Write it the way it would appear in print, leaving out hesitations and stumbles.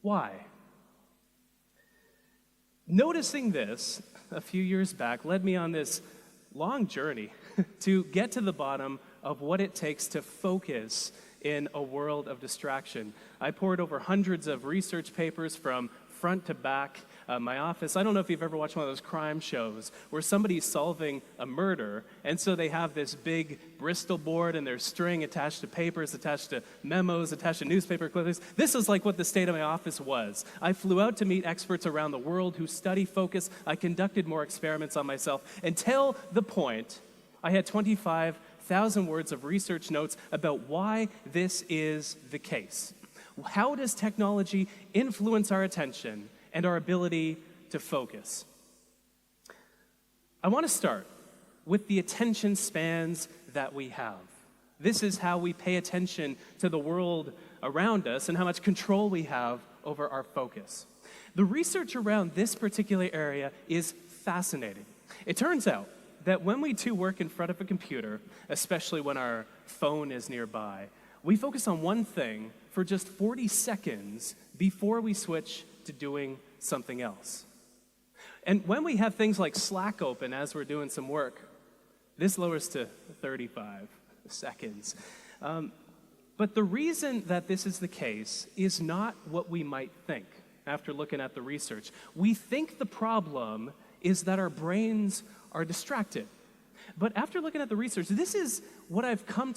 Why? Noticing this a few years back led me on this long journey to get to the bottom of what it takes to focus in a world of distraction. I pored over hundreds of research papers from front to back. My office, I don't know if you've ever watched one of those crime shows where somebody's solving a murder, and so they have this big Bristol board and there's string attached to papers, attached to memos, attached to newspaper clippings. This is like what the state of my office was. I flew out to meet experts around the world who study focus. I conducted more experiments on myself until the point I had 25,000 words of research notes about why this is the case. How does technology influence our attention and our ability to focus? I want to start with the attention spans that we have. This is how we pay attention to the world around us and how much control we have over our focus. The research around this particular area is fascinating. It turns out that when we do work in front of a computer, especially when our phone is nearby, we focus on one thing for just 40 seconds before we switch to doing something else. And when we have things like Slack open as we're doing some work, this lowers to 35 seconds. But the reason that this is the case is not what we might think after looking at the research. We think the problem is that our brains are distracted. But after looking at the research, this is what I've come to